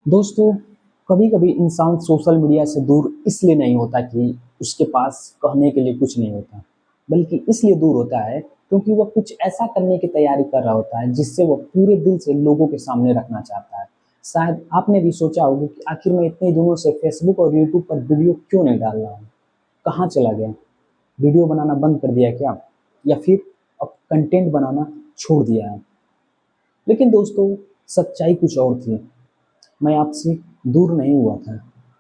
दोस्तों, कभी-कभी इंसान सोशल मीडिया से दूर इसलिए नहीं होता कि उसके पास कहने के लिए कुछ नहीं होता, बल्कि इसलिए दूर होता है क्योंकि वह कुछ ऐसा करने की तैयारी कर रहा होता है जिससे वह पूरे दिल से लोगों के सामने रखना चाहता है। शायद आपने भी सोचा होगा कि आखिर मैं इतने दिनों से फेसबुक और यूट्यूब पर वीडियो क्यों नहीं डाल रहा हूँ? कहाँ चला गया? वीडियो बनाना बंद कर दिया क्या? या फिर अब कंटेंट बनाना छोड़ दिया है? लेकिन दोस्तों, सच्चाई कुछ और थी। मैं आपसे दूर नहीं हुआ था।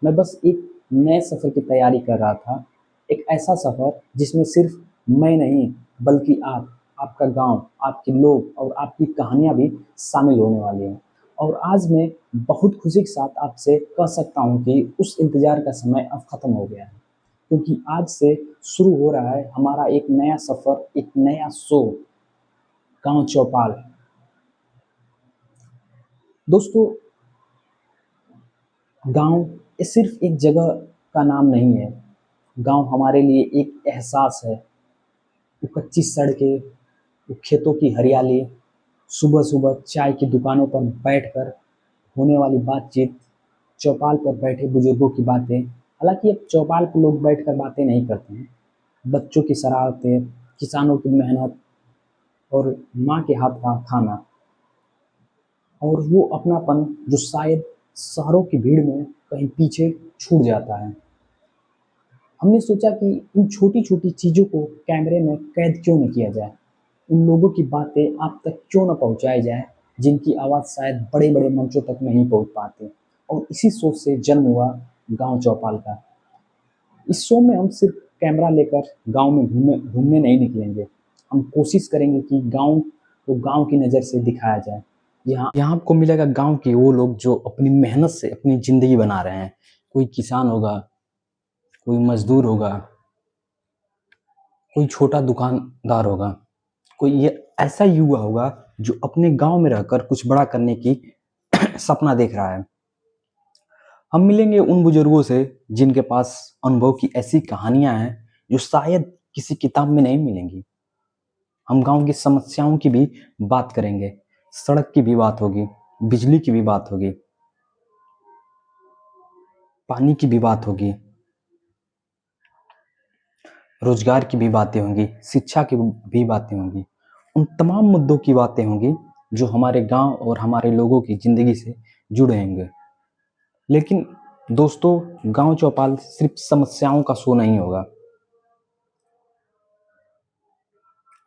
मैं बस एक नए सफ़र की तैयारी कर रहा था। एक ऐसा सफ़र जिसमें सिर्फ़ मैं नहीं, बल्कि आप, आपका गाँव, आपके लोग और आपकी कहानियाँ भी शामिल होने वाली हैं। और आज मैं बहुत खुशी के साथ आपसे कह सकता हूँ कि उस इंतज़ार का समय अब ख़त्म हो गया है। क्योंकि आज से शुरू हो रहा है हमारा एक नया सफ़र, एक नया शो, गाँव चौपाल। दोस्तों, गाँव ये सिर्फ़ एक जगह का नाम नहीं है। गाँव हमारे लिए एक एहसास है। वो कच्ची सड़कें, वो खेतों की हरियाली, सुबह-सुबह चाय की दुकानों पर बैठकर होने वाली बातचीत, चौपाल पर बैठे बुजुर्गों की बातें। हालाँकि अब चौपाल पर लोग बैठकर बातें नहीं करते हैं। बच्चों की शरारतें, किसानों की मेहनत और माँ के हाथ का खाना और वो अपनापन जो शायद शहरों की भीड़ में कहीं पीछे छूट जाता है। हमने सोचा कि इन छोटी-छोटी चीज़ों को कैमरे में कैद क्यों न किया जाए? उन लोगों की बातें आप तक क्यों न पहुँचाई जाए, जिनकी आवाज़ शायद बड़े-बड़े मंचों तक नहीं पहुँच पाती। और इसी सोच से जन्म हुआ गाँव चौपाल का। इस शो में हम सिर्फ कैमरा लेकर गाँव में घूमने घूमने नहीं निकलेंगे। हम कोशिश करेंगे कि गाँव को गाँव की नज़र से दिखाया जाए। यहाँ यहाँ आपको मिलेगा गाँव के वो लोग जो अपनी मेहनत से अपनी ज़िंदगी बना रहे हैं। कोई किसान होगा, कोई मज़दूर होगा, कोई छोटा दुकानदार होगा, कोई ये ऐसा युवा होगा जो अपने गाँव में रहकर कुछ बड़ा करने की सपना देख रहा है। हम मिलेंगे उन बुजुर्गों से जिनके पास अनुभव की ऐसी कहानियाँ हैं जो शायद किसी किताब में नहीं मिलेंगी। हम गाँव की समस्याओं की भी बात करेंगे, सड़क की भी बात होगी, बिजली की भी बात होगी, पानी की भी बात होगी, रोजगार की भी बातें होंगी, शिक्षा की भी बातें होंगी। उन तमाम मुद्दों की बातें होंगी जो हमारे गाँव और हमारे लोगों की ज़िंदगी से जुड़े होंगे। लेकिन दोस्तों, गाँव चौपाल सिर्फ समस्याओं का शो नहीं होगा।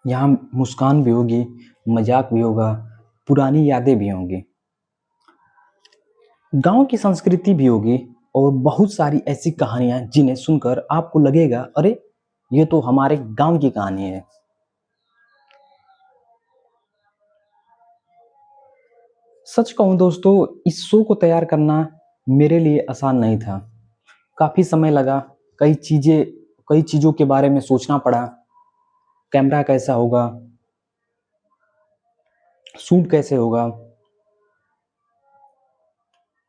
यहाँ मुस्कान भी होगी, मजाक भी होगा, पुरानी यादें भी होंगी, गाँव की संस्कृति भी होगी और बहुत सारी ऐसी कहानियाँ जिन्हें सुनकर आपको लगेगा, अरे! ये तो हमारे गाँव की कहानी है। सच कहूँ दोस्तों, इस शो को तैयार करना मेरे लिए आसान नहीं था। काफ़ी समय लगा, कई चीज़ों के बारे में सोचना पड़ा, कैमरा कैसा होगा, शूट कैसे होगा,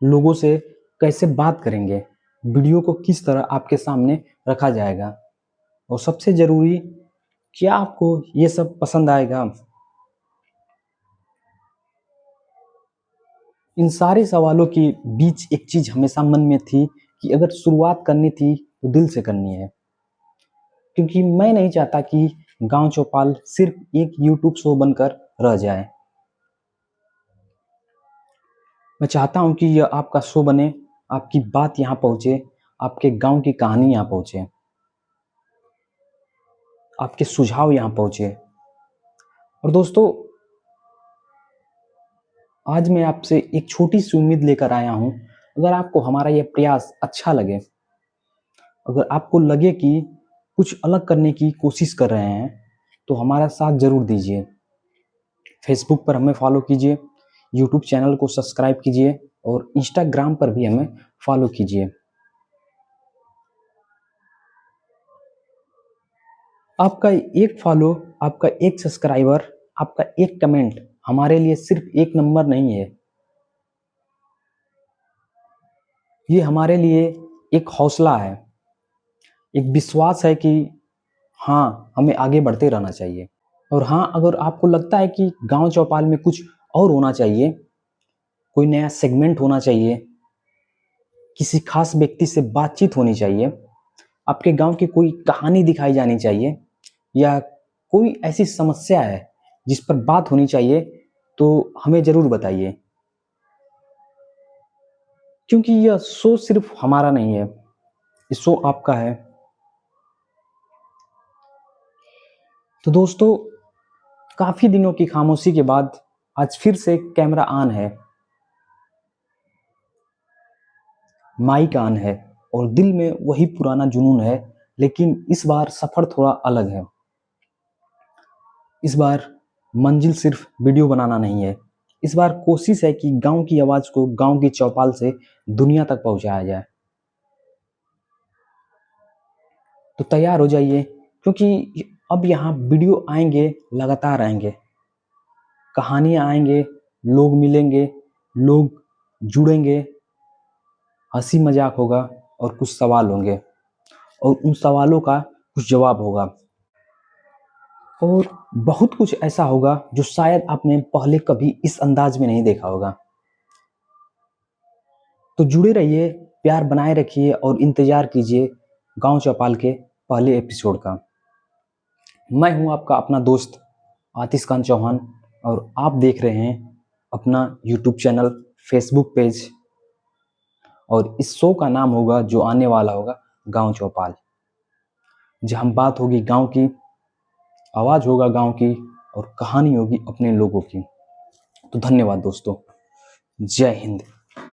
लोगों से कैसे बात करेंगे, वीडियो को किस तरह आपके सामने रखा जाएगा और सबसे ज़रूरी, क्या आपको ये सब पसंद आएगा? इन सारे सवालों के बीच एक चीज़ हमेशा मन में थी कि अगर शुरुआत करनी थी, तो दिल से करनी है। क्योंकि मैं नहीं चाहता कि गाँव चौपाल सिर्फ़ एक यूट्यूब शो बनकर रह जाए। मैं चाहता हूँ कि यह आपका शो बने, आपकी बात यहाँ पहुँचे, आपके गाँव की कहानी यहाँ पहुँचे, आपके सुझाव यहाँ पहुँचे। और दोस्तों, आज मैं आपसे एक छोटी-सी उम्मीद लेकर आया हूँ। अगर आपको हमारा ये प्रयास अच्छा लगे, अगर आपको लगे कि कुछ अलग करने की कोशिश कर रहे हैं, तो हमारा साथ ज़रूर दीजिए। फेसबुक पर हमें फॉलो कीजिए, यूट्यूब चैनल को सब्सक्राइब कीजिए और इंस्टाग्राम पर भी हमें फॉलो कीजिए। आपका एक फॉलो, आपका एक सब्सक्राइबर, आपका एक कमेंट हमारे लिए सिर्फ एक नंबर नहीं है। ये हमारे लिए एक हौसला है, एक विश्वास है कि हाँ, हमें आगे बढ़ते रहना चाहिए। और हाँ, अगर आपको लगता है कि गाँव चौपाल में कुछ और होना चाहिए, कोई नया सेगमेंट होना चाहिए, किसी खास व्यक्ति से बातचीत होनी चाहिए, आपके गांव की कोई कहानी दिखाई जानी चाहिए, या कोई ऐसी समस्या है जिस पर बात होनी चाहिए, तो हमें ज़रूर बताइए, क्योंकि यह शो सिर्फ हमारा नहीं है, ये शो आपका है। तो दोस्तों, काफ़ी दिनों की खामोशी के बाद आज फिर से कैमरा ऑन है, माइक ऑन है, और दिल में वही पुराना जुनून है, लेकिन इस बार सफ़र थोड़ा अलग है। इस बार मंजिल सिर्फ वीडियो बनाना नहीं है, इस बार कोशिश है कि गांव की आवाज़ को गांव की चौपाल से दुनिया तक पहुंचाया जाए। तो तैयार हो जाइए, क्योंकि अब यहाँ वीडियो आएंगे, लगातार आएंगे, कहानियाँ आएंगे, लोग मिलेंगे, लोग जुड़ेंगे, हंसी मजाक होगा, और कुछ सवाल होंगे, और उन सवालों का कुछ जवाब होगा, और बहुत कुछ ऐसा होगा जो शायद आपने पहले कभी इस अंदाज में नहीं देखा होगा। तो जुड़े रहिए, प्यार बनाए रखिए, और इंतजार कीजिए गांव चौपाल के पहले एपिसोड का। मैं हूं आपका अपना दोस्त आतिश खान चौहान, और आप देख रहे हैं अपना यूट्यूब चैनल, फेसबुक पेज, और इस शो का नाम होगा जो आने वाला होगा गांव चौपाल, जहां बात होगी गांव की, आवाज़ होगा गांव की, और कहानी होगी अपने लोगों की। तो धन्यवाद दोस्तों, जय हिंद।